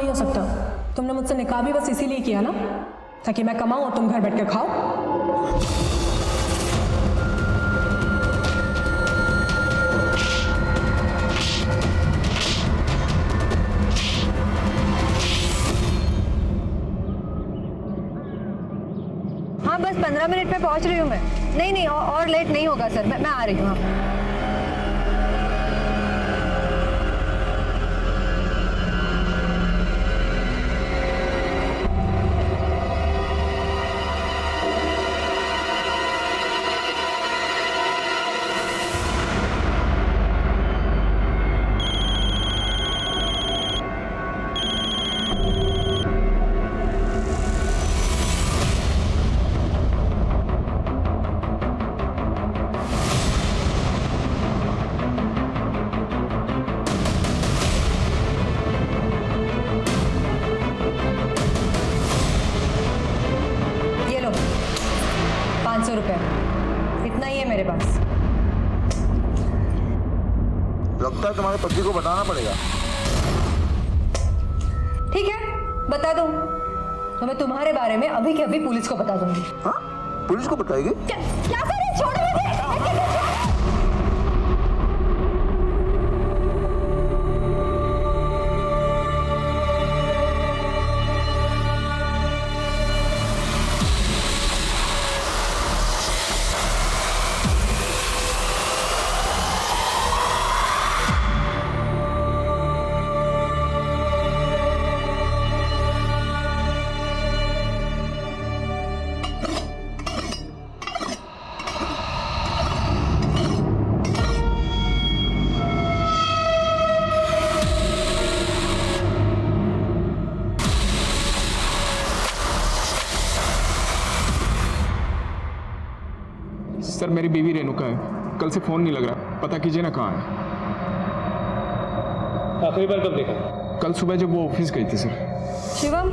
नहीं हो सकता। तुमने मुझसे निकाह भी बस इसीलिए किया ना, ताकि मैं कमाऊं और तुम घर बैठ कर खाओ। हाँ बस 15 मिनट में पहुंच रही हूँ मैं। नहीं नहीं और लेट नहीं होगा सर, मैं आ रही हूँ। हाँ ये लो 500 रुपये, इतना ही है मेरे पास। लगता है तुम्हारे पति को बताना पड़ेगा। ठीक है बता दूँ, तो मैं तुम्हारे बारे में अभी के अभी पुलिस को बता दूंगी। हाँ, पुलिस को बताएगी? क्या करे, छोड़ो मुझे। सर मेरी बीवी रेणुका है, कल से फोन नहीं लग रहा, पता कीजिए ना कहाँ है। आखिरी बार कब देखा? कल सुबह जब वो ऑफिस गई थी सर। शिवम,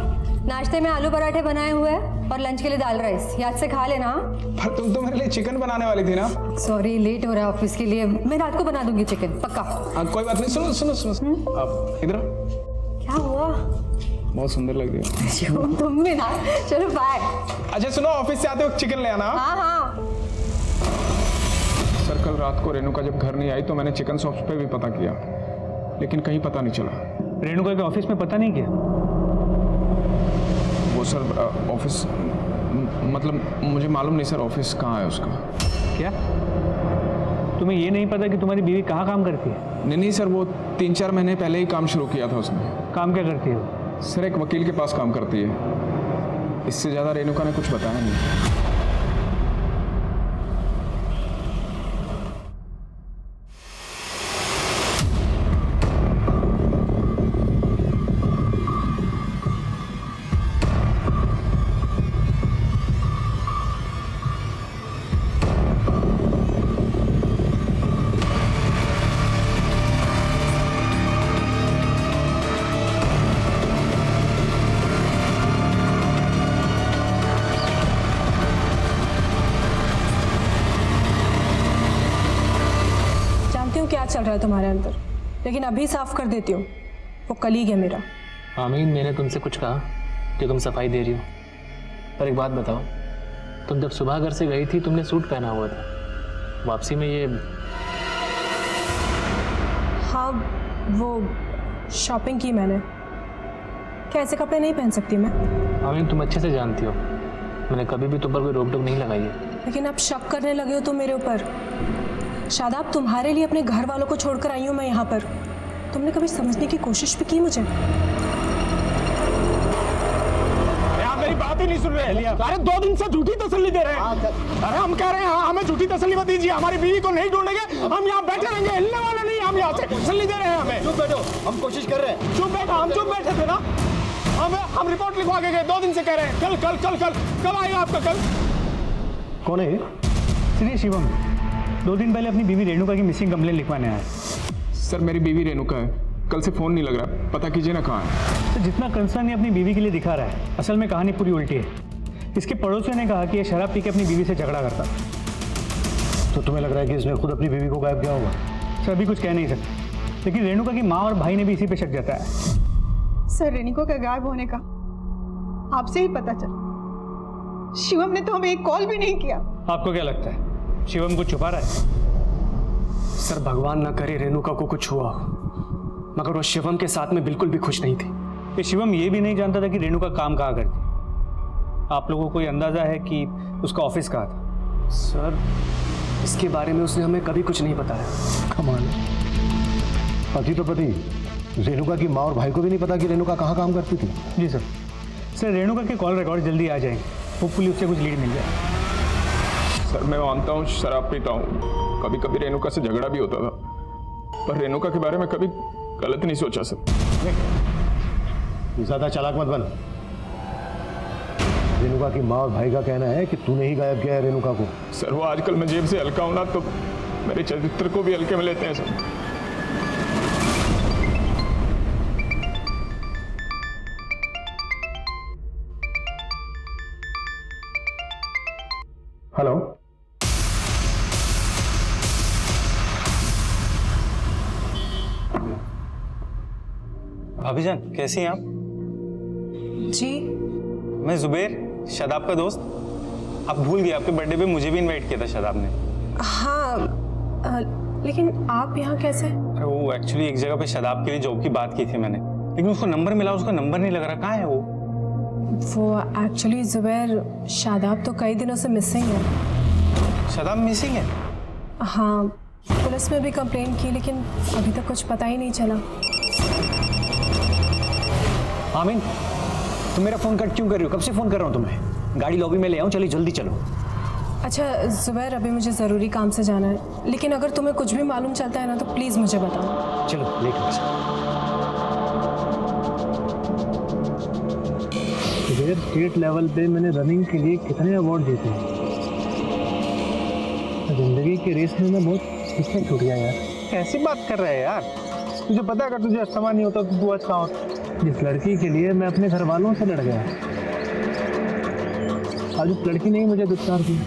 नाश्ते में आलू पराठे बनाए हुए हैं और लंच के लिए दाल राइस, याद से खा लेना। पर तुम तो मेरे लिए चिकन बनाने वाली थी ना। सॉरी लेट हो रहा है ऑफिस के लिए, मैं रात को बना दूंगी चिकन पक्का। कोई बात नहीं, सुनो सुनो सुनो, आप इधर आओ। क्या हुआ? बहुत सुंदर लग रही है। शिवम तुम भी ना, चलो बाय। अच्छा सुनो, ऑफिस से आते वक्त चिकन ले आना। हाँ हाँ सर कल रात को रेणुका जब घर नहीं आई तो मैंने चिकन शॉप्स पे भी पता किया, लेकिन कहीं पता नहीं चला। रेणुका के ऑफिस में पता नहीं किया? वो सर ऑफिस मतलब मुझे मालूम नहीं सर ऑफिस कहाँ है उसका। क्या तुम्हें ये नहीं पता कि तुम्हारी बीवी कहाँ काम करती है? नहीं सर, वो 3-4 महीने पहले ही काम शुरू किया था उसने। काम क्या करती है वो? सर एक वकील के पास काम करती है, इससे ज़्यादा रेणुका ने कुछ बताया नहीं। क्या चल रहा है तुम्हारे अंदर, लेकिन अभी साफ कर देती हूँ, वो कलीग है मेरा। आमीन, मैंने तुमसे कुछ कहा कि तुम सफाई दे रही हो? पर एक बात बताओ, तुम जब सुबह घर से गई थी तुमने सूट पहना हुआ था, वापसी में ये? हाँ वो शॉपिंग की मैंने, क्या ऐसे कपड़े नहीं पहन सकती मैं? आमीन तुम अच्छे से जानती हो मैंने कभी भी तुम पर कोई रोक टोक नहीं लगाई है। लेकिन अब शक करने लगे हो तुम मेरे ऊपर। शादाब, तुम्हारे लिए अपने घर वालों को छोड़कर आई हूँ मैं यहाँ पर, तुमने कभी समझने की कोशिश भी की मुझे? आप मेरी बात ही नहीं सुन रहे। अरे 2 दिन से झूठी तसल्ली दे रहे हैं। अरे हम कह रहे हैं हाँ हमें झूठी तसल्ली मत दीजिए, हमारी बीवी को नहीं ढूंढेंगे, हम यहाँ बैठे रहेंगे, हिलने वाले नहीं, हम यहाँ से तसल्ली दे रहे हैं हमें। चुप बैठो, हम कोशिश कर रहे हैं। चुप बैठो, हम चुप बैठे थे ना, हम रिपोर्ट लिखवा के गए, 2 दिन से कह रहे हैं कल कल कल कल। कब आएगा आपका कल? कौन है? श्री शिवम 2 दिन पहले अपनी बीवी रेणुका की मिसिंग कंप्लेंट लिखवाने आया। सर मेरी बीवी रेणुका है, कल से फ़ोन नहीं लग रहा, पता कीजिए ना कहाँ है। तो जितना कंसर्न ये अपनी बीवी के लिए दिखा रहा है, असल में कहानी पूरी उल्टी है। इसके पड़ोसियों ने कहा कि ये शराब पी के अपनी बीवी से झगड़ा करता। तो तुम्हें लग रहा है कि इसने खुद अपनी बीवी को गायब किया होगा? सर अभी कुछ कह नहीं सकते, लेकिन रेणुका की माँ और भाई ने भी इसी पे शक जताया है। सर, रेनिको का गायब होने का आपसे ही पता चला। शिवम ने तो हमें एक कॉल भी नहीं किया। आपको क्या लगता है शिवम कुछ छुपा रहा है? सर भगवान ना करे रेणुका को कुछ हुआ, मगर वो शिवम के साथ में बिल्कुल भी खुश नहीं थी। कि शिवम ये भी नहीं जानता था कि रेणु का काम कहाँ करती। आप लोगों को कोई अंदाजा है कि उसका ऑफिस कहाँ था? सर इसके बारे में उसने हमें कभी कुछ नहीं बताया। कमाल, पति तो पति, रेणुका की माँ और भाई को भी नहीं पता कि रेणुका कहाँ काम करती थी। जी सर। सर रेणुका के कॉल रिकॉर्ड जल्दी आ जाएंगे, होपफुली उससे कुछ लीड मिल जाए। सर मैं मानता हूँ शराब पीता हूँ, कभी कभी रेणुका से झगड़ा भी होता था, पर रेणुका के बारे में कभी गलत नहीं सोचा सर। ज्यादा चालाक मत बन। रेणुका की माँ और भाई का कहना है कि तूने ही गायब किया है रेणुका को। सर वो आजकल मैं जेब से हल्का हूं ना, तो मेरे चरित्र को भी हल्के में लेते हैं सर। हेलो, भाभी जान कैसी हैं आप? जी मैं जुबेर, शादाब का दोस्त। आप भूल गए, आपके बर्थडे पे मुझे भी इनवाइट किया था शादाब ने। हाँ, लेकिन आप यहाँ कैसे? अरे वो एक्चुअली एक जगह पे शादाब के लिए जॉब की बात की थी मैंने, लेकिन उसको नंबर मिला, उसका नंबर नहीं लग रहा। कहाँ है वो एक्चुअली जुबैर, शादाब तो कई दिनों से मिसिंग है। शादाब मिसिंग है? हाँ, पुलिस में भी कंप्लेन की, लेकिन अभी तक कुछ पता ही नहीं चला। आमीन, तुम मेरा फोन कट क्यों कर रही हो? कब से फोन कर रहा हूँ तुम्हें। गाड़ी लॉबी में ले आऊँ, चलिए जल्दी चलो। अच्छा जुबैर, अभी मुझे ज़रूरी काम से जाना है, लेकिन अगर तुम्हें कुछ भी मालूम चलता है ना तो प्लीज़ मुझे बताओ। चलो लेकर स्टेट लेवल पे मैंने रनिंग के लिए कितने अवार्ड जीते हैं। जिंदगी के रेस में मैं बहुत पीछे छूट गया यार। कैसी बात कर रहा है यार? तुझे पता है अगर तुझे अस्थमा नहीं होता तो तू आज कहाँ होता? जिस लड़की के लिए मैं अपने घर वालों से लड़ गया, आज उस लड़की ने ही मुझे दुत्कार दिया।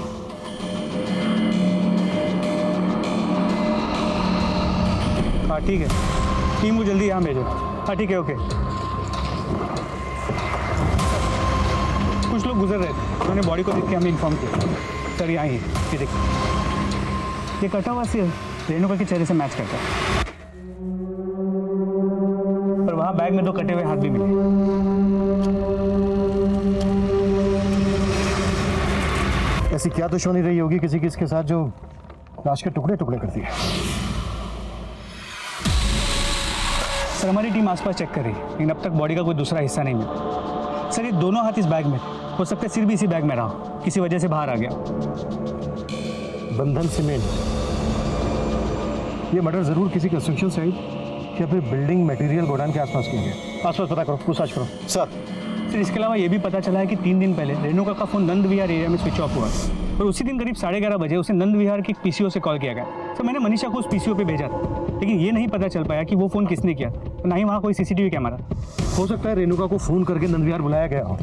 हाँ ठीक है, टीम को जल्दी यहाँ भेजो। हाँ ठीक है, ओके। कुछ लोग गुजर रहे थे, उन्होंने बॉडी को देख के हमें इन्फॉर्म किया। सर यहाँ ही ये देखिए, ये कटा हुआ सिर रेणुका के चेहरे से मैच करता है, और वहाँ बैग में 2 कटे हुए हाथ भी मिले। ऐसी क्या दुश्मनी रही होगी किसी की इसके साथ जो लाश के टुकड़े टुकड़े करती है। सर हमारी टीम आसपास चेक कर रही है, लेकिन अब तक बॉडी का कोई दूसरा हिस्सा नहीं मिला। सर ये दोनों हाथ इस बैग में, हो सकता है सिर भी इसी बैग में रहा, किसी वजह से बाहर आ गया। बंधन सीमेंट, ये मर्डर जरूर किसी कंस्ट्रक्शन साइट या फिर बिल्डिंग मटेरियल गोडाउन के आसपास किया गया। आसपास पता करो, पूछताछ करो। सर इसके अलावा ये भी पता चला है कि 3 दिन पहले रेणुका का फोन नंद विहार एरिया में स्विच ऑफ हुआ, और उसी दिन करीब 11:30 बजे उसे नंद विहार के पीसीओ से कॉल किया गया। सर मैंने मनीषा को उस पीसीओ पे भेजा था, लेकिन ये नहीं पता चल पाया कि वो फ़ोन किसने किया, ना ही वहाँ कोई सीसीटीवी कैमरा। हो सकता है रेणुका को फोन करके नंद विहार बुलाया गया हो।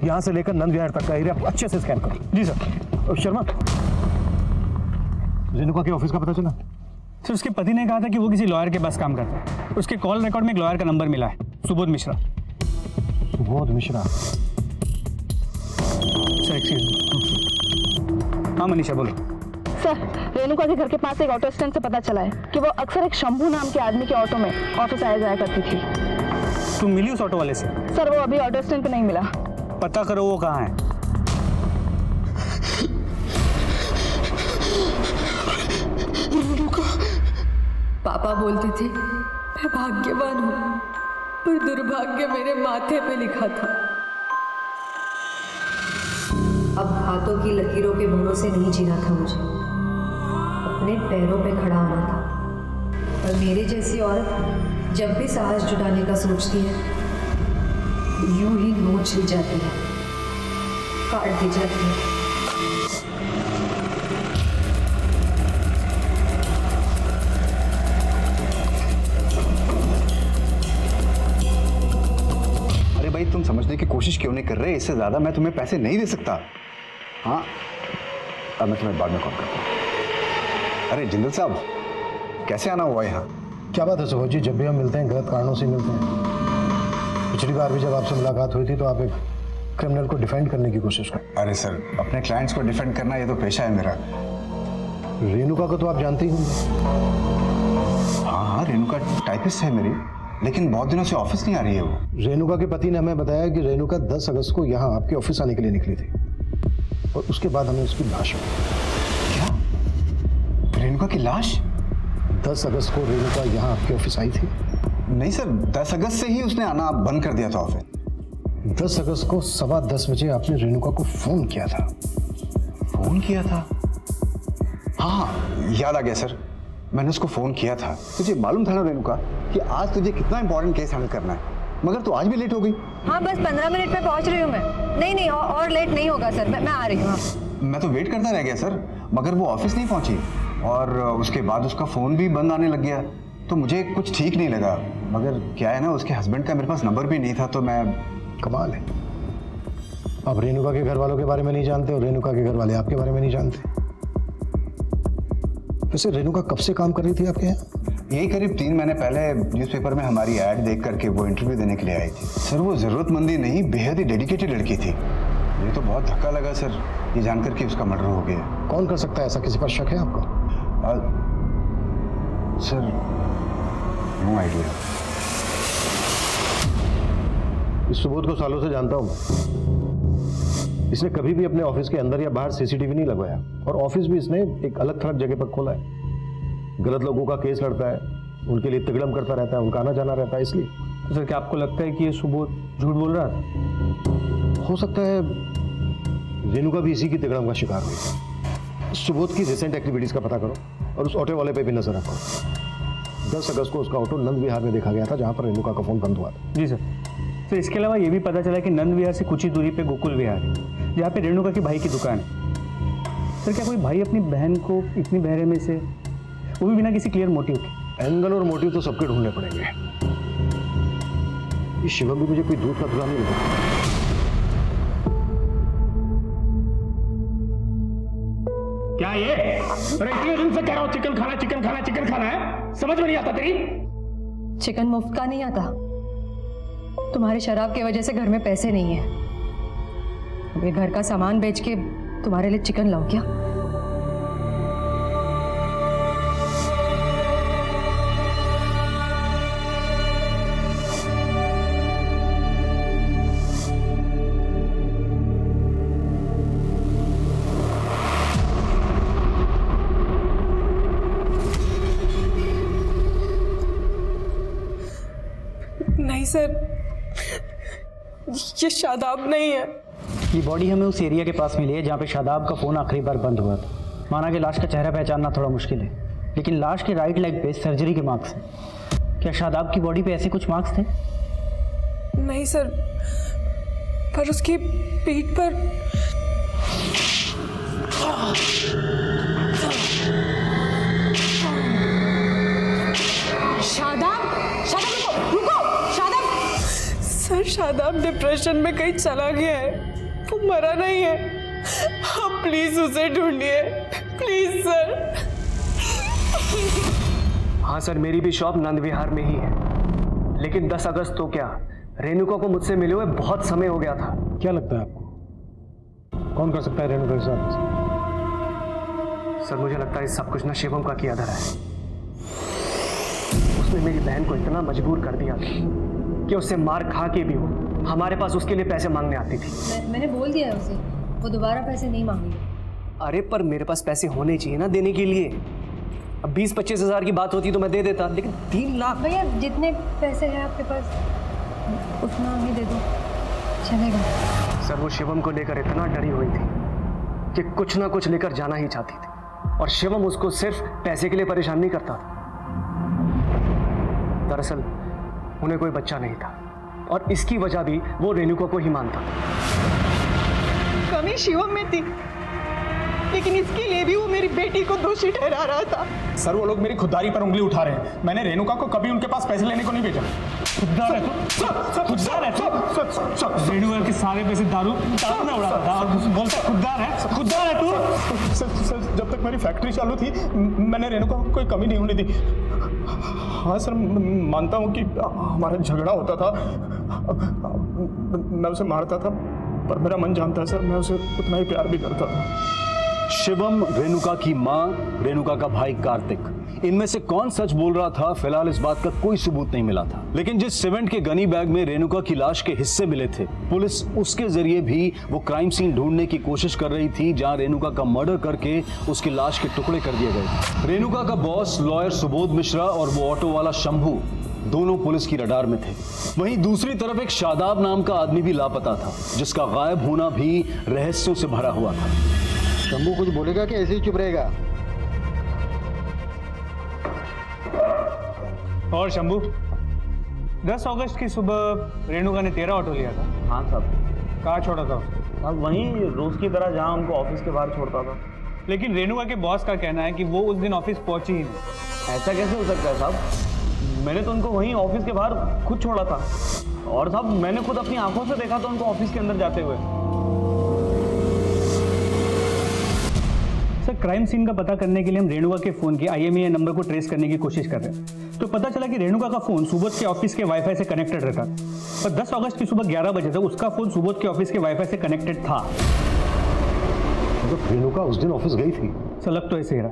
यहाँ से लेकर नंद विहार तक का एरिया अच्छे से स्कैन करो। जी सर। और शर्मा, रेणुका के ऑफिस का पता चला? सर उसके पति ने कहा था कि वो किसी लॉयर के पास काम करता है। उसके कॉल रिकॉर्ड में एक लॉयर का नंबर मिला है, सुबोध मिश्रा। सुबोध मिश्रा? Sir excuse. हाँ मनीषा बोलो। सर रेणुका के घर के पास एक ऑटो स्टैंड से पता चला है कि वो अक्सर एक शंभू नाम के आदमी के ऑटो में ऑफिस आया जाया करती थी। तुम मिली उस ऑटो वाले से? सर वो अभी ऑटो स्टैंड पे नहीं मिला। पता करो वो कहाँ है। पापा बोलते थे मैं भाग्यवान हूँ, पर दुर्भाग्य मेरे माथे पे लिखा था। अब हाथों की लकीरों के भरोसे नहीं जीना था मुझे, अपने पैरों पे खड़ा होना था। और मेरे जैसी औरत जब भी साहस जुटाने का सोचती है, यूं ही नोच ली जाती है, काट दी जाती है। अरे भाई तुम समझने की कोशिश क्यों नहीं कर रहे? इससे ज़्यादा मैं तुम्हें पैसे नहीं दे सकता। हाँ, अब मैं तुम्हें बाद में कॉल करता हूँ। अरे जिंदल साहब, कैसे आना हुआ यहाँ? क्या बात है सुबोध जी, जब भी हम मिलते हैं गलत कारणों से मिलते हैं। पिछली बार भी जब आपसे मुलाकात हुई थी तो आप एक क्रिमिनल को डिफेंड करने की कोशिश कर। अरे सर, अपने क्लाइंट्स को डिफेंड करना ये तो पेशा है मेरा। रेणुका को तो आप जानते ही होंगे। हाँ, रेणुका टाइपिस्ट है मेरी, लेकिन बहुत दिनों से ऑफिस नहीं आ रही है वो। रेणुका के पति ने हमें बताया कि रेणुका 10 अगस्त को यहाँ आपके ऑफिस आने के लिए निकली थी और उसके बाद हमें उसकी लाश मिली। क्या? रेणुका की लाश? 10 अगस्त को रेणुका यहाँ आपके ऑफिस आई थी? नहीं सर, 10 अगस्त से ही उसने आना बंद कर दिया था ऑफिस। 10 अगस्त को 10:15 बजे आपने रेणुका को फोन किया था। फोन किया था? हाँ, याद आ गया सर, मैंने उसको फोन किया था। तुझे मालूम था ना रेणुका कि आज तुझे कितना इंपॉर्टेंट केस हैंडल करना है, मगर तू आज भी लेट हो गई। हाँ बस 15 मिनट में पहुंच रही हूँ मैं। नहीं और लेट नहीं होगा सर, मैं आ रही हूँ। मैं तो वेट करता रह गया सर, मगर वो ऑफिस नहीं पहुंची और उसके बाद उसका फोन भी बंद आने लग गया, तो मुझे कुछ ठीक नहीं लगा। मगर क्या है ना, उसके हस्बैंड का मेरे पास नंबर भी नहीं था, तो मैं। कमाल है, आप रेणुका के घर वालों के बारे में नहीं जानते और रेणुका के घर वाले आपके बारे में नहीं जानते। वैसे रेणुका कब से काम कर रही थी आपके यहाँ? यही करीब 3 महीने पहले न्यूज़पेपर में हमारी ऐड देख करके वो इंटरव्यू देने के लिए आई थी। सर वो जरूरतमंदी नहीं, बेहद ही डेडिकेटेड लड़की थी। मुझे तो बहुत धक्का लगा सर ये जानकर कि उसका मर्डर हो गया। कौन कर सकता है ऐसा? किसी पर शक है आपको? Sir no idea. इस सुबोध को सालों से जानता हूं मैं। इसने कभी भी अपने ऑफिस के अंदर या बाहर सीसीटीवी नहीं लगवाया और ऑफिस भी इसने एक अलग थलग जगह पर खोला है। गलत लोगों का केस लड़ता है, उनके लिए तिगड़म करता रहता है, उनका आना जाना रहता है। इसलिए तो सर क्या आपको लगता है कि ये सुबोध झूठ बोल रहा था? हो सकता है रेणुका भी इसी की तिगड़म का शिकार हुई। सुबोध की रिसेंट एक्टिविटीज का पता करो और उस ऑटो वाले पे भी नजर रखो। 10 अगस्त को उसका ऑटो नंद विहार में देखा गया था, जहां पर रेणुका का फोन बंद हुआ था। जी सर। तो इसके अलावा ये भी पता चला कि नंद विहार से कुछ ही दूरी पे गोकुल विहार है, जहाँ पे रेणुका के भाई की दुकान है। सर क्या कोई भाई अपनी बहन को इतनी बहरे में से, वो भी बिना किसी क्लियर मोटिव के? एंगल और मोटिव तो सबके ढूंढने पड़ेंगे। ये शिवम भी मुझे कोई दूध का धुला नहीं लगा। क्या ये? अरे इतने दिन से कह रहा हूँ चिकन खाना है, समझ में नहीं आता तेरी? चिकन मुफ्त का नहीं आता। तुम्हारी शराब की वजह से घर में पैसे नहीं है। अब ये घर का सामान बेच के तुम्हारे लिए चिकन लाऊं क्या? नहीं सर, ये शादाब नहीं है। ये बॉडी हमें उस एरिया के पास मिली है जहाँ पे शादाब का फ़ोन आखिरी बार बंद हुआ था। माना कि लाश का चेहरा पहचानना थोड़ा मुश्किल है, लेकिन लाश के राइट लेग पे सर्जरी के मार्क्स हैं। क्या शादाब की बॉडी पे ऐसे कुछ मार्क्स थे? नहीं सर, पर उसकी पीठ पर सर, शादाब डिप्रेशन में कहीं चला गया है, वो मरा नहीं है। आप प्लीज उसे ढूंढिए, प्लीज सर। हाँ सर, मेरी भी शॉप नंद विहार में ही है, लेकिन 10 अगस्त तो क्या, रेणुका को मुझसे मिले हुए बहुत समय हो गया था। क्या लगता है आपको कौन कर सकता है रेणुका के साथ? सर मुझे लगता है सब कुछ ना शिवम का किया धरा है। उसने मेरी बहन को इतना मजबूर कर दिया था कि उससे मार खा के भी वो हमारे पास उसके लिए पैसे मांगने आती थी। मैंने बोल दिया उसे, वो दोबारा पैसे नहीं मांगेगी। अरे पर मेरे पास पैसे होने चाहिए ना देने के लिए। अब 20-25 हज़ार की बात होती तो मैं दे देता, लेकिन 3 लाख। भैया जितने पैसे हैं आपके पास उतना ही दे दो, चलेगा। सर वो शिवम को लेकर इतना डरी हुई थी कि कुछ ना कुछ लेकर जाना ही चाहती थी, और शिवम उसको सिर्फ पैसे के लिए परेशान नहीं करता था। दरअसल उन्हें कोई बच्चा नहीं था और इसकी वजह भी वो रेणुका को ही मानता। कमी शिवम में थी, लेकिन इसके लिए भी वो मेरी बेटी को दोषी ठहरा रहा था। सर वो लोग मेरी खुददारी पर उंगली उठा रहे हैं। मैंने रेणुका को कभी उनके पास पैसे लेने को नहीं भेजा। खुददार है तू, खुददार है तू। रेणुका के सारे पैसे दारू में उड़ाता था और बोलता खुददार है तू। सर जब तक मेरी फैक्ट्री चालू थी मैंने रेणुका को कोई कमी नहीं होने दी। हाँ सर, मानता हूँ कि हमारा झगड़ा होता था, मैं उसे मारता था, पर मेरा मन जानता है सर, मैं उसे उतना ही प्यार भी करता था। शिवम, रेणुका की मां, रेणुका का भाई कार्तिक, इनमें से कौन सच बोल रहा था, फिलहाल इस बात का कोई सबूत नहीं मिला था। लेकिन जिस सीमेंट के गनी बैग में रेणुका की लाश के हिस्से मिले थे, पुलिस उसके जरिए भी वो क्राइम सीन ढूंढने की कोशिश कर रही थी जहां रेणुका का मर्डर करके उसकी लाश के टुकड़े कर दिए गए। रेणुका का बॉस लॉयर सुबोध मिश्रा और वो ऑटो वाला शंभू दोनों पुलिस की रडार में थे। वहीं दूसरी तरफ एक शादाब नाम का आदमी भी लापता था, जिसका गायब होना भी रहस्यों से भरा हुआ था। शंभू कुछ बोलेगा कि ऐसे ही चुप रहेगा? और शंभू, 10 अगस्त की सुबह रेणुका ने तेरा ऑटो लिया था? हाँ साहब। कहाँ छोड़ा था उसको? साहब वहीं रोज की तरह जहाँ उनको ऑफिस के बाहर छोड़ता था। लेकिन रेणुका के बॉस का कहना है कि वो उस दिन ऑफिस पहुंची ही नहीं। ऐसा कैसे हो सकता है साहब? मैंने तो उनको वहीं ऑफिस के बाहर खुद छोड़ा था, और साहब मैंने खुद अपनी आंखों से देखा था उनको ऑफिस के अंदर जाते हुए। सर, क्राइम सीन का पता करने के लिए हम रेणुका के फोन के IMEI नंबर को ट्रेस करने की कोशिश कर रहे हैं। तो पता चला कि रेणुका का फोन सुबोध के ऑफिस के वाईफाई से कनेक्टेड रहता, पर 10 अगस्त की सुबह 11 बजे तक उसका फोन सुबोध के ऑफिस के वाईफाई से कनेक्टेड था। तो रेणुका उस दिन ऑफिस गई थी? सर, लग तो ऐसे ही रहा।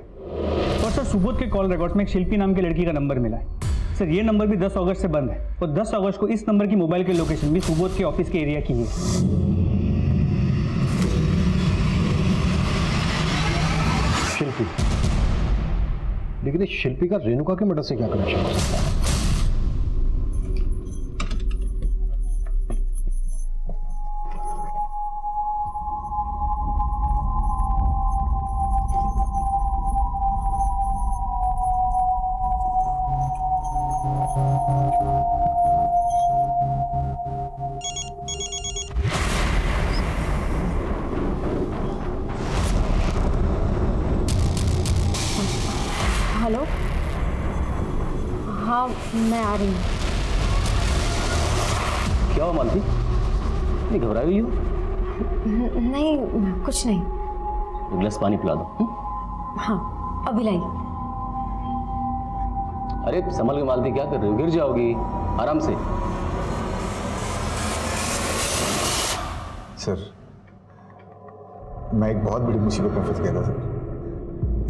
और सर, सुबोध के कॉल रिकॉर्ड्स में एक शिल्पी नाम की लड़की का नंबर मिला है। सर, ये नंबर भी 10 अगस्त से बंद है, और 10 अगस्त को इस नंबर की मोबाइल की लोकेशन भी सुबोध के ऑफिस के एरिया की है। शिल्पी, लेकिन इस शिल्पी का रेणुका के मर्डर से क्या कनेक्शन हो सकता है? हेलो, हाँ मैं आ रही हूँ। क्या हुआ मालती, नहीं घबराई हुई हो? नहीं, कुछ नहीं। एक गिलास पानी पिला दो। हाँ, अभी लाई। अरे संभल के मालती, क्या कर रही हो? गिर जाओगी, आराम से। सर, मैं एक बहुत बड़ी मुसीबत में फंस गया था सर,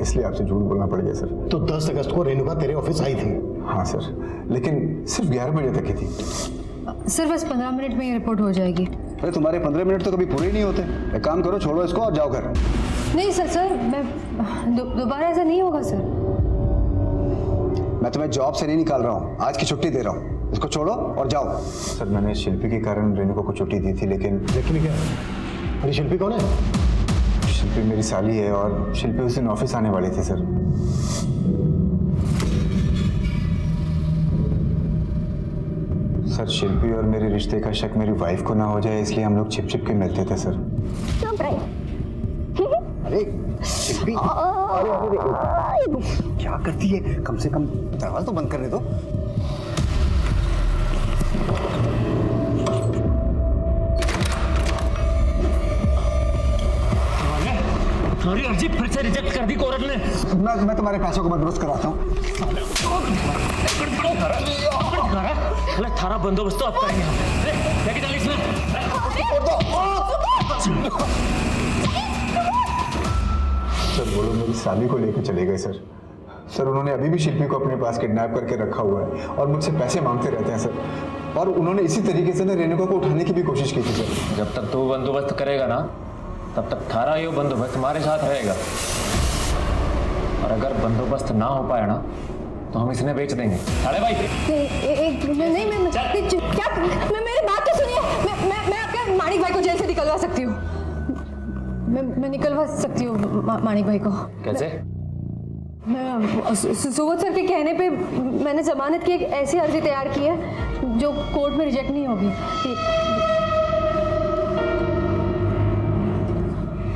इसलिए आपसे झूठ बोलना पड़ गया सर। तो 10 अगस्त को रेणुका तेरे ऑफिस आई थी? हाँ सर, लेकिन सिर्फ 11 बजे तक ही थी। सर, बस 15 मिनट में ये रिपोर्ट हो जाएगी। अरे तुम्हारे 15 मिनट तो कभी पूरे ही नहीं होते। एक काम करो, छोड़ो इसको और जाओ घर। नहीं सर, मैं दोबारा ऐसा नहीं होगा सर। मैं तुम्हें जॉब से नहीं निकाल रहा हूँ, आज की छुट्टी दे रहा हूँ। इसको छोड़ो और जाओ। सर, मैंने शिल्पी के कारण रेणुका को छुट्टी दी थी, लेकिन क्या? अरे शिल्पी कौन है? शिल्पी मेरी साली है, और शिल्पी उस दिन ऑफिस आने वाली थी सर। सर, शिल्पी और मेरे रिश्ते का शक मेरी वाइफ को ना हो जाए, इसलिए हम लोग छिप छिप के मिलते थे सर। अरे शिल्पी, अरे क्या करती है? कम से कम दरवाजा तो बंद करने दो। तुम्हारी अर्जी फिर से रिजेक्ट कर दी कोर्ट ने। मैं तुम्हारे पैसों को बंदोबस्त कराता हूँ। थारा बंदोबस्त तो आप करेंगे। सर, वो लोग मेरी साली को लेकर चले गए सर। सर, उन्होंने अभी भी शिल्पी को अपने पास किडनैप करके रखा हुआ है और मुझसे पैसे मांगते रहते हैं सर। और उन्होंने इसी तरीके से रेणुका को उठाने की भी कोशिश की थी सर। जब तक तू बंदोबस्त करेगा ना, तब तक थारा ये बंदोबस्त हमारे साथ रहेगा, और अगर बंदोबस्त ना हो पाया ना तो हम इसने बेच देंगे। अरे भाई नहीं, मैं मेरी बात तो सुनिए। मैं आपके माणिक भाई को जेल से निकलवा सकती हूँ। मैं निकलवा सकती हूँ माणिक भाई को। कैसे? मैं सुबोध सर के कहने पे मैंने जमानत की एक ऐसी अर्जी तैयार की है जो कोर्ट में रिजेक्ट नहीं होगी।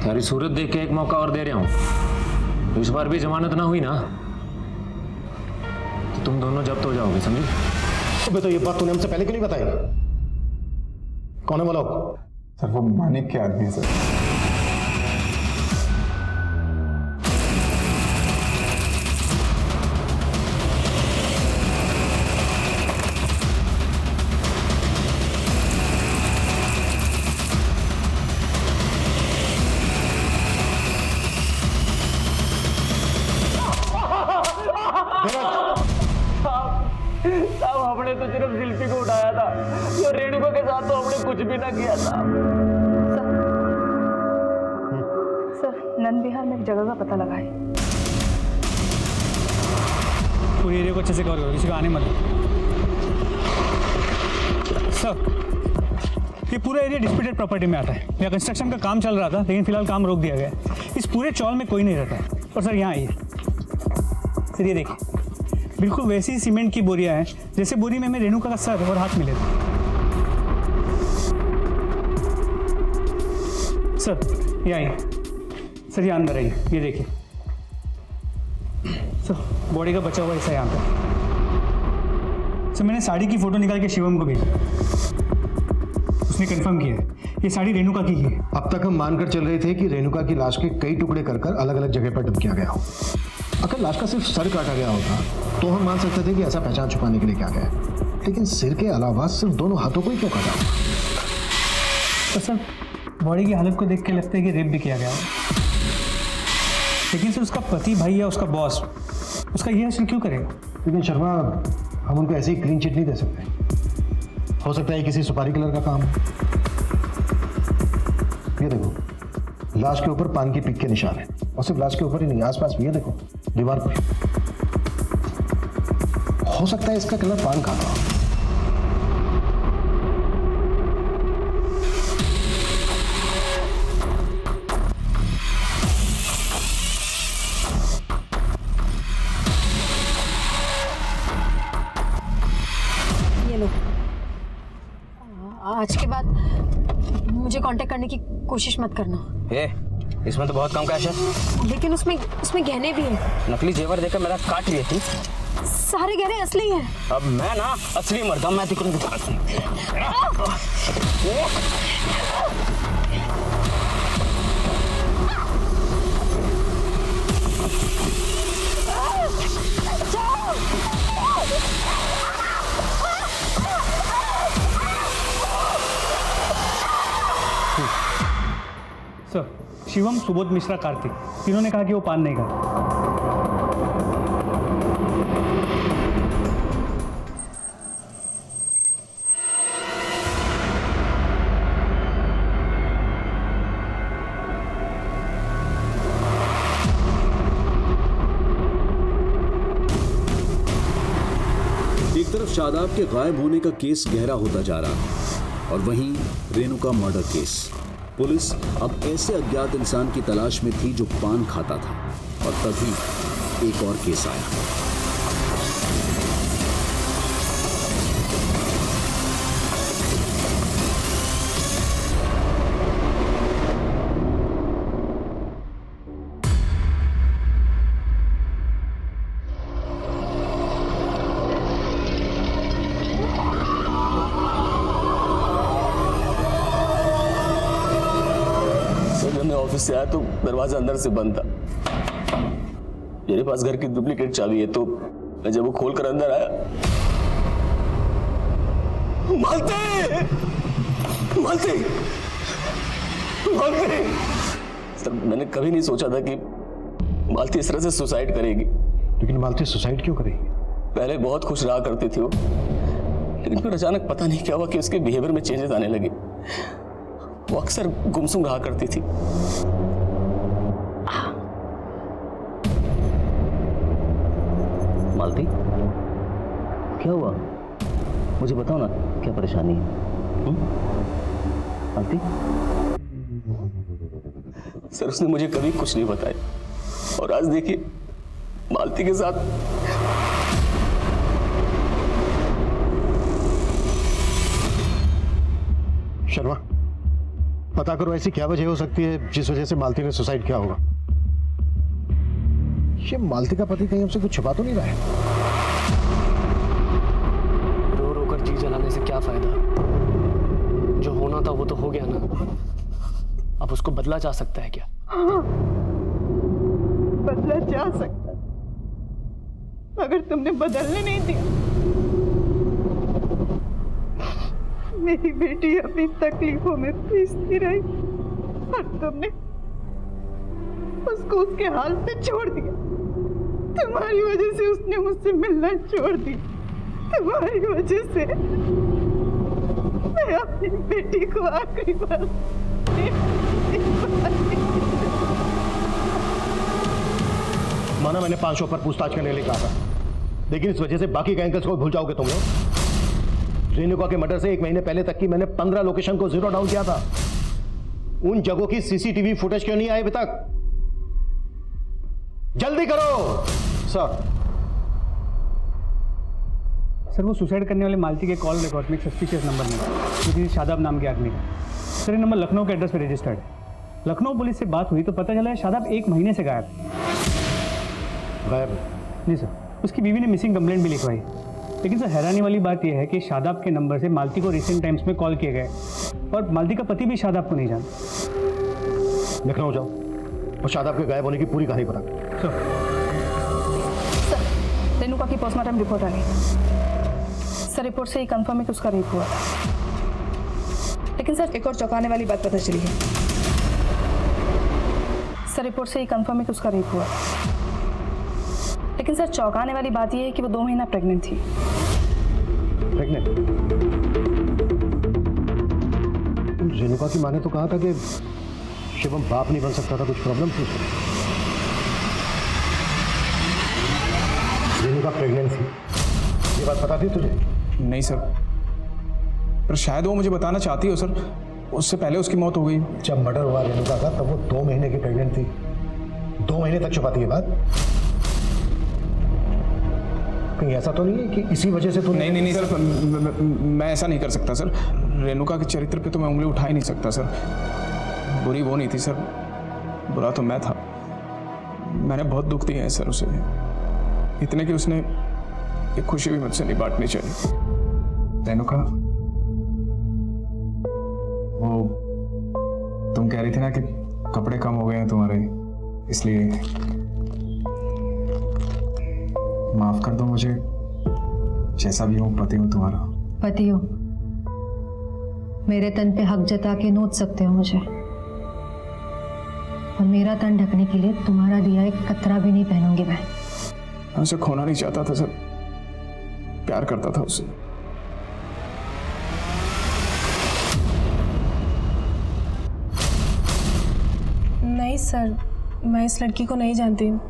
तेरी सूरत देख के एक मौका और दे रहा हूँ। इस बार भी जमानत ना हुई ना तो तुम दोनों जब्त हो जाओगे, समझे? तो ये बात तूने हमसे पहले क्यों नहीं बताई? कौन है वो लोग? सर, वो मानिक के आदमी है सर। कुछ भी ना किया था। सर नंद विहार में एक जगह का पता लगा है। पूरे एरिया को अच्छे से कवर करो, किसी को आने मत दो। सर ये पूरा एरिया डिस्प्यूटेड प्रॉपर्टी में आता है। यहाँ कंस्ट्रक्शन का काम चल रहा था, लेकिन फिलहाल काम रोक दिया गया है। इस पूरे चौल में कोई नहीं रहता है। और सर यहाँ आइए, सर ये देखिए, बिल्कुल वैसी ही सीमेंट की बोरियां हैं जैसे बोरी में हमें रेणुका का सर और हाथ मिले थे। सर ये आइए, सर ये अंदर आइए, ये देखिए सर, बॉडी का बचा हुआ हिस्सा यहाँ पे। सर मैंने साड़ी की फोटो निकाल के शिवम को भेजी, उसने कंफर्म किया है ये साड़ी रेणुका की है। अब तक हम मानकर चल रहे थे कि रेणुका की लाश के कई टुकड़े कर कर अलग अलग जगह पर डंप किया गया हो। अगर लाश का सिर्फ सर काटा गया होता तो हम मान सकते थे कि ऐसा पहचान छुपाने के लिए किया गया है, लेकिन सिर के अलावा सिर्फ दोनों हाथों को ही क्यों काटा? तो सर बॉडी की हालत को देख के लगता है कि रेप भी किया गया, लेकिन सर उसका पति भाई या उसका बॉस उसका ये हासिल क्यों करेगा? लेकिन शर्मा, हम उनको ऐसे ही क्लीन चिट नहीं दे सकते। हो सकता है किसी सुपारी कलर का काम। ये देखो, लाश के ऊपर पान की पिक के निशान है, और सिर्फ लाश के ऊपर ही नहीं, आसपास भी। ये देखो दीवार पर, हो सकता है इसका कलर पान खाता हो। ये लो, आज के बाद मुझे कांटेक्ट करने की कोशिश मत करना। इसमें तो बहुत कम कैश है। लेकिन उसमें गहने भी हैं। नकली जेवर देकर मेरा काट लिए थी। सारे गहने असली हैं। अब मैं ना असली मर्द हूं, मैं दिखूंगी दिखाता हूं। सर शिवम, सुबोध मिश्रा, कार्तिक, तीनों ने कहा कि वो पान नहीं खाता। एक तरफ शादाब के गायब होने का केस गहरा होता जा रहा है और वहीं रेणुका मर्डर केस। पुलिस अब ऐसे अज्ञात इंसान की तलाश में थी जो पान खाता था, और तभी एक और केस आया। ऑफिस से आया तो दरवाजा अंदर से बंद था। मेरे पास घर की डुप्लीकेट चाबी है, तो मैं जब वो खोलकर अंदर आया, मालती मालती मालती। सर मैंने कभी नहीं सोचा था कि मालती इस तरह से सुसाइड करेगी। लेकिन मालती सुसाइड क्यों करेगी? पहले बहुत खुश रहा करती थी वो, लेकिन फिर अचानक पता नहीं क्या हुआ कि उसके बिहेवियर में चेंजेस आने लगे। वो अक्सर गुमसुम रहा करती थी। मालती, क्या हुआ? मुझे बताओ ना, क्या परेशानी है? मालती? सर उसने मुझे कभी कुछ नहीं बताया, और आज देखिए मालती के साथ। शर्मा, पता करो ऐसी क्या वजह हो सकती है जिस वजह से मालती ने सुसाइड किया होगा। ये मालती का पति कहीं हमसे कुछ छुपा तो नहीं रहा है? रो रो कर जी जलाने से क्या फायदा? जो होना था वो तो हो गया ना, अब उसको बदला जा सकता है क्या? हाँ, बदला जा सकता, अगर तुमने बदलने नहीं दिया। मेरी बेटी अपनी तकलीफों में पीसती रही और तुमने उसको उसके हाल पे छोड़ दिया। तुम्हारी वजह से उसने मुझसे मिलना छोड़ दिया। तुम्हारी वजह से मैं अपनी बेटी को आखिरी बार माना मैंने 500 पर पूछताछ करने लिए कहा था, लेकिन इस वजह से बाकी के एंगल्स को भूल जाओगे तुम लोग। रेणुका के मर्डर से 1 महीने पहले तक की मैंने 15 लोकेशन को जीरो डाउन किया था। उन जगहों की सीसीटीवी फुटेज क्यों नहीं आई अभी तक? जल्दी करो सर। सर वो सुसाइड करने वाले मालती के कॉल रिकॉर्ड में एक सस्पिशियस नंबर मिला, जो किसी शादाब नाम के आदमी का। सर ये नंबर लखनऊ के एड्रेस पे रजिस्टर्ड है। लखनऊ पुलिस से बात हुई तो पता चला है शादाब 1 महीने से गायब जी सर। उसकी बीवी ने मिसिंग कंप्लेंट भी लिखवाई, लेकिन सर हैरानी वाली बात यह है कि शादाब के नंबर से मालती को रिसेंट टाइम्स में कॉल किए गए और मालती का पति भी शादाब को नहीं जानता। लखनऊ जाओ और शादाब के गायब होने की पूरी कहानी बता। सर रेणुका की पोस्टमार्टम रिपोर्ट आ गई। सर रिपोर्ट से ही कंफर्म है कि उसका रेप हुआ था। लेकिन सर एक और चौंकाने वाली बात पता चली है। सर रिपोर्ट से ही कंफर्म है कि उसका रेप हुआ था। लेकिन सर चौंकाने वाली बात यह है कि वो 2 महीना प्रेग्नेंट थी। प्रेग्नेंट? रेणुका की माँ ने तो कहा था कि शिवम बाप नहीं बन सकता था, कुछ प्रॉब्लम थी। रेणुका प्रेग्नेंट थी, ये बात पता थी तुझे? नहीं सर, पर शायद वो मुझे बताना चाहती हो सर। उससे पहले उसकी मौत हो गई। जब मर्डर हुआ रेणुका का तब वो 2 महीने की प्रेग्नेंट थी। 2 महीने तक छुपाती है बात। कहीं ऐसा तो नहीं है कि इसी वजह से तो नहीं सर, मैं ऐसा नहीं कर सकता सर। रेणुका के चरित्र पे तो मैं उंगली उठा ही नहीं सकता सर। बुरी वो नहीं थी सर, बुरा तो मैं था। मैंने बहुत दुख दिया है सर उसे, इतने कि उसने एक खुशी भी मुझसे नहीं बांटनी चाहिए। रेणुका, वो तुम कह रही थी ना कि कपड़े कम हो गए हैं तुम्हारे, इसलिए माफ कर दो मुझे। जैसा भी हूँ पति हूँ तुम्हारा। पति हो, मेरे तन पे हक जता के नोच सकते हो मुझे, और मेरा तन ढकने के लिए तुम्हारा दिया एक कतरा भी नहीं पहनूंगी मैं। उसे खोना नहीं चाहता था सर, प्यार करता था उससे। नहीं सर, मैं इस लड़की को नहीं जानती हूँ,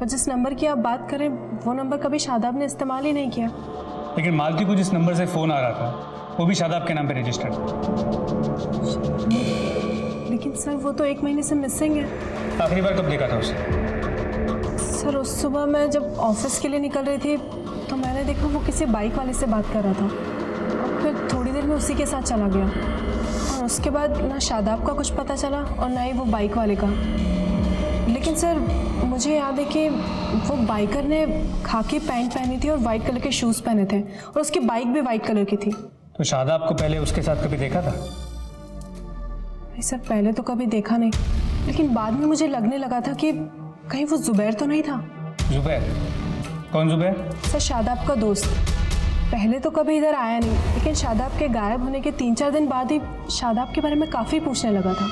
और जिस नंबर की आप बात करें वो नंबर कभी शादाब ने इस्तेमाल ही नहीं किया। लेकिन मालती को जिस नंबर से फ़ोन आ रहा था वो भी शादाब के नाम पे रजिस्टर्ड। लेकिन सर वो तो 1 महीने से मिसिंग है। आखिरी बार कब देखा था उसे? सर उस सुबह मैं जब ऑफिस के लिए निकल रही थी तो मैंने देखा वो किसी बाइक वाले से बात कर रहा था, और फिर थोड़ी देर में उसी के साथ चला गया। और उसके बाद ना शादाब का कुछ पता चला और ना ही वो बाइक वाले का। लेकिन सर मुझे याद है कि वो बाइकर ने खाकी पैंट पहनी थी और वाइट कलर के शूज़ पहने थे, और उसकी बाइक भी वाइट कलर की थी। तो शादाब को पहले उसके साथ कभी देखा था? नहीं सर, पहले तो कभी देखा नहीं, लेकिन बाद में मुझे लगने लगा था कि कहीं वो जुबैर तो नहीं था। जुबैर? कौन जुबैर? सर शादाब का दोस्त। पहले तो कभी इधर आया नहीं, लेकिन शादाब के गायब होने के 3-4 दिन बाद ही शादाब के बारे में काफ़ी पूछने लगा था।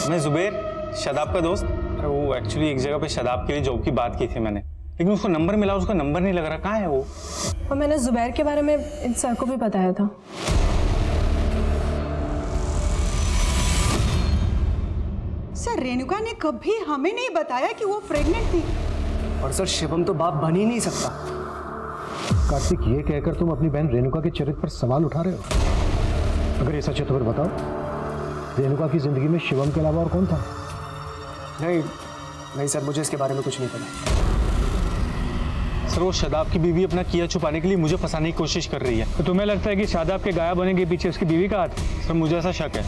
मैं जुबैर, शादाब का दोस्त। वो एक्चुअली एक जगह पे शादाब के लिए जॉब की बात की थी मैंने, लेकिन उसको नंबर मिला, उसका नंबर नहीं लग रहा। कहाँ है वो? और मैंने जुबैर के बारे में इन सर को भी बताया था। सर रेणुका ने कभी हमें नहीं बताया कि वो प्रेग्नेंट थी। और सर शिवम तो बाप बन ही नहीं सकता। कार्तिक, ये कहकर तुम अपनी बहन रेणुका के चरित्र पर सवाल उठा रहे हो? अगर ये सच है तो फिर बताओ, रेणुका की जिंदगी में शिवम के अलावा और कौन था? नहीं सर, मुझे इसके बारे में कुछ नहीं पता। सर वो शादाब की बीवी अपना किया छुपाने के लिए मुझे फंसाने की कोशिश कर रही है। तो तुम्हें लगता है कि शादाब के गायब होने के पीछे उसकी बीवी का हाथ? सर मुझे ऐसा शक है,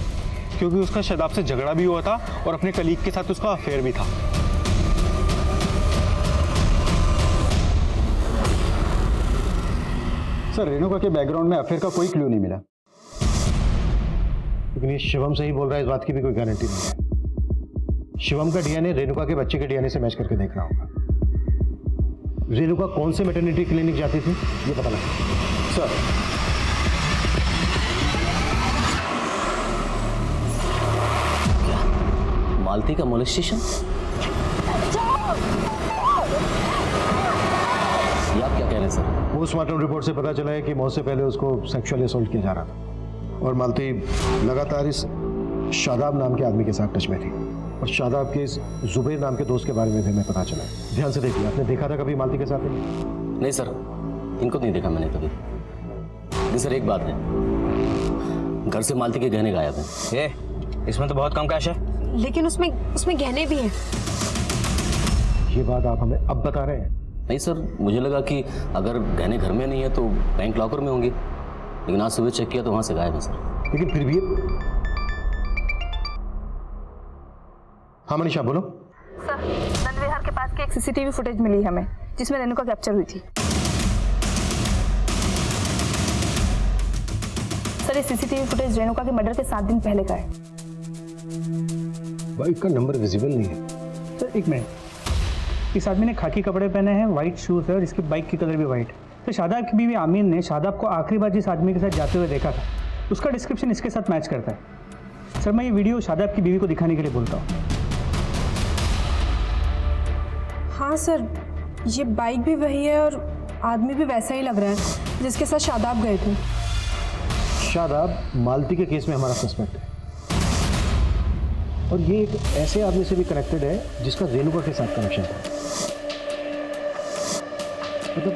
क्योंकि उसका शादाब से झगड़ा भी हुआ था और अपने कलीग के साथ उसका अफेयर भी था। सर रेणुका के बैकग्राउंड में अफेयर का कोई क्लू नहीं मिला। लेकिन ये शिवम से ही बोल रहा है, इस बात की भी कोई गारंटी नहीं है। शिवम का डीएनए रेणुका के बच्चे के डीएनए से मैच करके देखना होगा। रेणुका कौन से मैटरनिटी क्लिनिक जाती थी ये पता लगा। सर मालती का मोलेस्टेशन? ये आप क्या कह रहे हैं सर? पोस्टमार्टम रिपोर्ट से पता चला है कि मौत से पहले उसको सेक्सुअली असॉल्ट किया जा रहा था। और मालती लगातार इस शादाब नाम के आदमी के साथ टच में थी, और शादाब के इस जुबैर नाम के दोस्त के बारे में भी हमें पता चला। ध्यान से देखिए, आपने देखा था कभी मालती के साथ? नहीं सर, इनको नहीं देखा मैंने कभी। लेकिन सर एक बात है, घर से मालती के गहने गायब हैं। ये इसमें तो बहुत कम कैश है। लेकिन उसमें गहने भी हैं। ये बात आप हमें अब बता रहे हैं? नहीं सर, मुझे लगा कि अगर गहने घर में नहीं है तो बैंक लॉकर में होंगे, लेकिन आज सुबह चेक किया तो वहां से गायब है सर। लेकिन फिर भी हाँ मनीषा बोलो। सर, नंद विहार के पास की एक सीसीटीवी फुटेज मिली हमें जिसमें रेणुका कैप्चर हुई थी। सर, ये सीसीटीवी फुटेज रेणुका के मर्डर के 7 दिन पहले का है। बाइक का नंबर विजिबल नहीं है। सर एक मिनट, इस आदमी ने खाकी कपड़े पहने हैं, वाइट शूज है और इसकी बाइक की कलर भी वाइट। तो शादाब की बीवी आमीन ने शादाब को आखिरी बार जिस आदमी के साथ जाते हुए देखा था उसका डिस्क्रिप्शन इसके साथ मैच करता है। सर मैं ये वीडियो शादाब की बीवी को दिखाने के लिए बोलता हूँ। हाँ सर, ये बाइक भी वही है और आदमी भी वैसा ही लग रहा है जिसके साथ शादाब गए थे। शादाब मालती के केस में हमारा सस्पेक्ट है, और ये एक ऐसे आदमी से भी कनेक्टेड है जिसका रेणुका के साथ कनेक्शन था। मतलब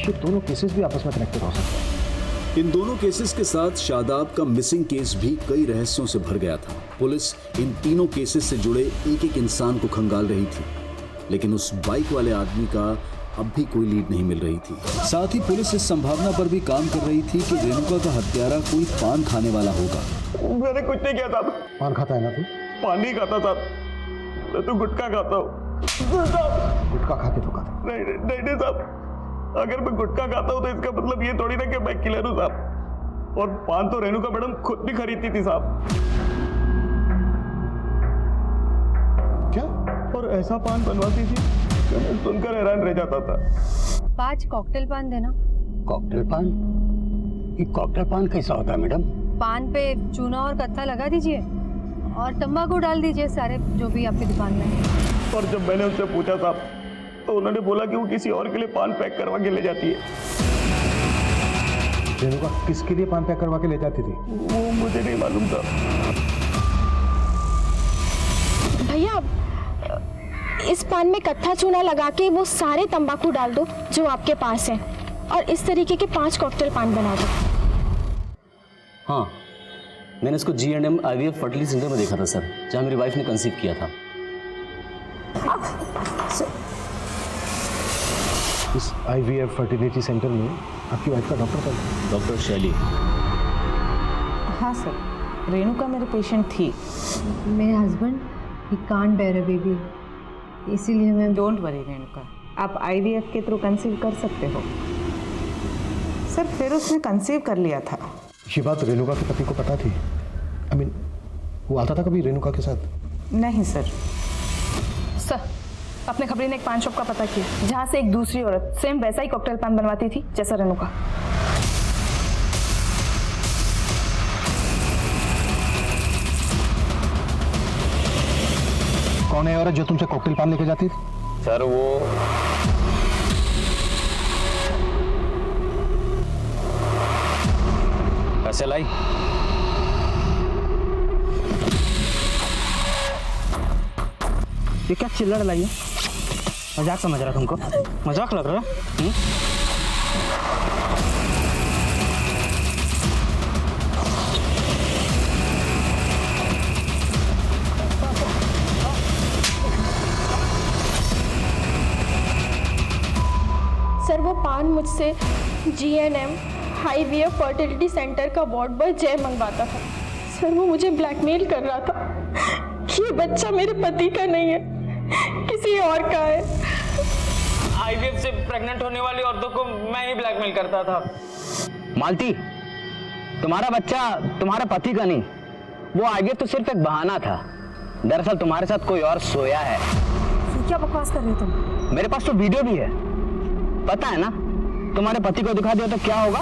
ये दोनों केसेस भी आपस में कनेक्टेड हो सकते हैं। इन दोनों केसेस के साथ शादाब का मिसिंग केस भी कई रहस्यों से भर गया था। पुलिस इन तीनों केसेस से जुड़े एक एक इंसान को खंगाल रही थी, लेकिन उस बाइक वाले आदमी का अब भी कोई लीड नहीं मिल रही थी। साथ ही पुलिस इस संभावना पर भी काम कर रही थी कि रेणुका का हत्यारा कोई पान खाने वाला होगा। मैंने कुछ नहीं किया था। पान खाता है ना तू? पान नहीं खाता साहब, मैं तो गुटखा खाता हूँ। गुटखा खा के तो खाता? नहीं साहब, अगर मैं गुटखा खाता हूँ तो इसका मतलब ये थोड़ी ना कि मैं किलर हूँ साहब। और पान तो रेणुका मैडम खुद भी खरीदती थी साहब। क्या? और ऐसा पान बनवाती थी कि मैं सुनकर हैरान रह जाता था। 5 कॉकटेल पान देना। कॉकटेल पान? ये कॉकटेल पान कैसा होता है मैडम? पान पे चूना और कत्था लगा दीजिए और तंबाकू डाल दीजिए, सारे जो भी आपकी दुकान में है। और जब मैंने उनसे पूछा साहब तो उन्होंने बोला कि वो किसी और के लिए पान पैक करवा के ले जाती है। रेणुका किसके लिए पान पैक करवा के ले जाती थी? वो मुझे नहीं मालूम था। भैया, इस पान में कत्था चूना लगा के वो सारे तंबाकू डाल दो जो आपके पास है, और इस तरीके के 5 कॉकटेल पान बना दो। हाँ, मैंने इसको G&M IVF फर्टिलिटी सेंटर में देखा था सर, जहाँ मेरी वाइफ ने कंसीव किया था। इस IVF फर्टिलिटी सेंटर में आपकी वाइफ का डॉक्टर कौन था? डॉक्टर शैली। हाँ सर, रेणुका मेरे पेशेंट थी। मेरे हस्बैंड ही कांट बेयर अ बेबी, इसीलिए मैं। डोंट वरी रेणुका, आप IVF के थ्रू कंसीव कर सकते हो। सर फिर उसने कंसीव कर लिया था। ये बात रेणुका के पति को पता थी? I mean, वो आता था कभी रेणुका के साथ? नहीं सर। सर, अपने खबरी ने एक पान शॉप का पता किया जहाँ से एक दूसरी औरत सेम वैसा ही कॉकटेल पान बनवाती थी जैसा रेणुका। कौन है औरत जो तुमसे कॉकटेल पान लेके जाती थी? सर वो पैसे लाई? ये क्या चिल्लड़ लाई है? मजाक समझ रहा तुमको? मजाक लग रहा है? सर, वो पान मुझसे G&M IVF फर्टिलिटी सेंटर का वार्ड बॉय जय मंगवाता था। सर, वो मुझे ब्लैकमेल कर रहा था कि ये बच्चा मेरे पति का नहीं है, किसी और का है। IVF से प्रेग्नेंट होने वाली औरतों को मैं ही ब्लैकमेल करता था। मालती, तुम्हारा बच्चा तुम्हारे पति का नहीं, वो IVF तो सिर्फ एक बहाना था। दरअसल तुम्हारे साथ कोई और सोया है। क्या बकवास कर रहे हो तुम? मेरे पास तो वीडियो भी है, पता है ना? तुम्हारे पति को दिखा दिया तो क्या होगा?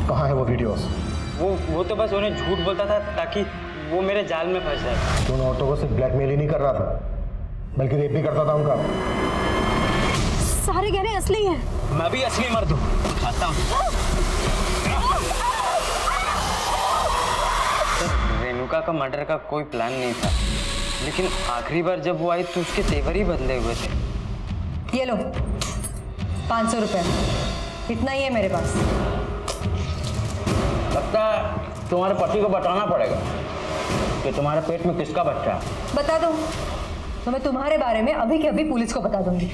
कहाँ है वो वीडियोस? वो तो बस उन्हें झूठ बोलता था ताकि वो मेरे जाल में फंस जाए। दोनों औरतों को सिर्फ ब्लैकमेल ही नहीं कर रहा था, बल्कि रेप भी करता था उनका। सारे गहने असली हैं। मैं भी असली मर्द हूँ। खाता हूँ। रेणुका का मर्डर का कोई प्लान नहीं था, लेकिन आखिरी बार जब वो आई तो उसके तेवर ही बदले हुए थे। ये लो 500 रुपये, इतना ही है मेरे पास। लगता है तुम्हारे पति को बताना पड़ेगा कि तुम्हारे पेट में किसका बच्चा है। बता दो तो मैं तुम्हारे बारे में अभी के अभी पुलिस को बता दूंगी।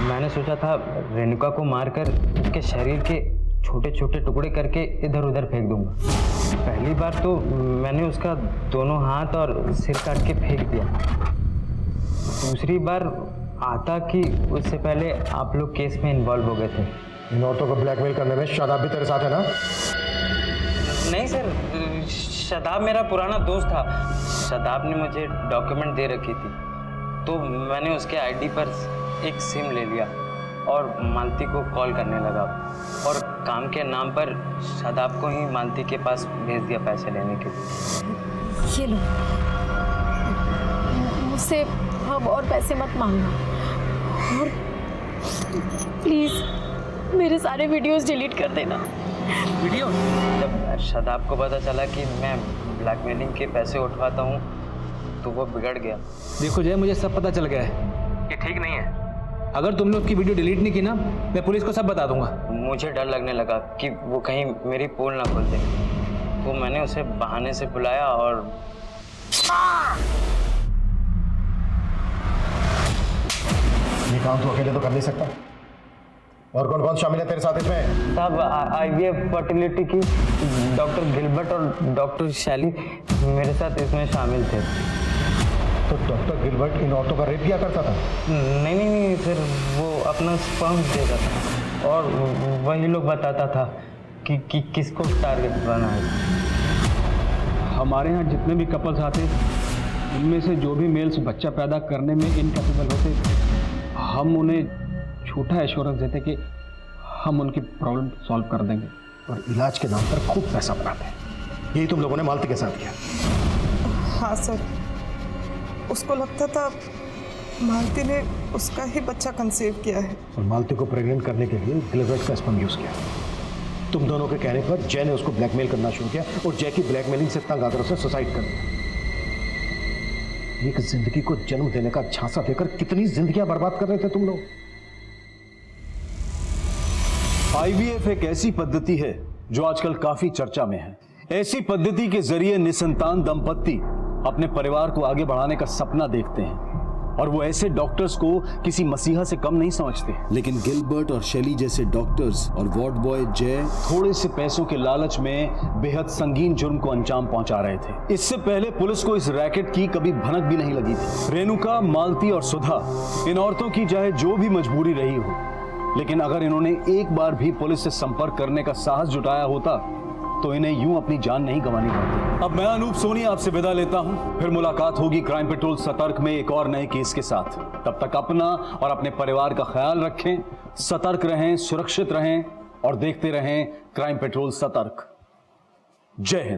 मैंने सोचा था रेणुका को मारकर उसके शरीर के छोटे छोटे टुकड़े करके इधर उधर फेंक दूंगा। पहली बार तो मैंने उसका दोनों हाथ और सिर काट के फेंक दिया। दूसरी बार आता कि उससे पहले आप लोग केस में इन्वॉल्व हो गए थे। इन औरतों को ब्लैकमेल करने में शादाब भी तेरे साथ है ना? नहीं सर, शादाब मेरा पुराना दोस्त था। शादाब ने मुझे डॉक्यूमेंट दे रखी थी, तो मैंने उसके आईडी पर एक सिम ले लिया और मालती को कॉल करने लगा, और काम के नाम पर शादाब को ही मालती के पास भेज दिया पैसे लेने के लिए। ये लो, मुझसे अब और पैसे मत मांगना, और प्लीज़ मेरे सारे वीडियोस डिलीट कर देना। वीडियो? जब शादाब को पता चला कि मैं ब्लैकमेलिंग के पैसे उठवाता हूँ तो वो बिगड़ गया। देखो जय, मुझे सब पता चल गया है कि ठीक नहीं है। अगर तुमने उसकी वीडियो डिलीट नहीं की ना, मैं पुलिस को सब बता दूंगा। मुझे डर लगने लगा कि वो कहीं मेरी पोल ना खोल दे, तो मैंने उसे बहाने से बुलाया और ये काम तो अकेले तो कर नहीं सकता। और कौन कौन शामिल है तेरे साथ इसमें? साहब IVF फर्टिलिटी की डॉक्टर गिलबर्ट और डॉक्टर शैली मेरे साथ इसमें शामिल थे। तो डॉक्टर गिलबर्ट इन औरतों का रेप किया करता था? नहीं सर, वो अपना स्पर्म देता था और वही लोग बताता था कि किसको टारगेट बनाना है। हमारे यहाँ जितने भी कपल्स आते, उनमें से जो भी मेल्स बच्चा पैदा करने में इनकैपेबल होते, हम उन्हें झूठा एश्योरेंस देते कि हम उनकी प्रॉब्लम सॉल्व कर देंगे, और इलाज के नाम पर खूब पैसा बनाते हैं। यही तुम लोगों ने मालती के साथ किया? हाँ सर, उसको लगता था मालती ने उसका ही बच्चा कंसीव किया है, और मालती को प्रेग्नेंट करने के लिए गिलबर्ट का स्पर्म यूज किया। तुम दोनों के कहने पर जय ने उसको ब्लैकमेल करना शुरू किया, और जय की ब्लैकमेलिंग से तंग आकर उसे सुसाइड कर दिया। एक जिंदगी को जन्म देने का झांसा देकर कितनी जिंदगियां बर्बाद कर रहे थे तुम लोग। IVF एक ऐसी पद्धति है जो आजकल काफी चर्चा में है। ऐसी पद्धति के जरिए निसंतान दंपत्ति अपने परिवार को आगे बढ़ाने का सपना देखते हैं, और वो ऐसे डॉक्टर्स को किसी मसीहा से कम नहीं समझते। लेकिन गिलबर्ट और शैली जैसे डॉक्टर्स और वार्ड बॉय जय थोड़े से पैसों के लालच में बेहद संगीन जुर्म को अंजाम पहुंचा रहे थे। इससे पहले पुलिस को इस रैकेट की कभी भनक भी नहीं लगी थी। रेणुका, मालती और सुधा, इन औरतों की चाहे जो भी मजबूरी रही हो, लेकिन अगर इन्होंने एक बार भी पुलिस से संपर्क करने का साहस जुटाया होता तो इन्हें यूं अपनी जान नहीं गंवानी पड़ती। अब मैं अनूप सोनी आपसे विदा लेता हूं, फिर मुलाकात होगी क्राइम पेट्रोल सतर्क में एक और नए केस के साथ। तब तक अपना और अपने परिवार का ख्याल रखें, सतर्क रहें, सुरक्षित रहें और देखते रहें क्राइम पेट्रोल सतर्क। जय हिंद।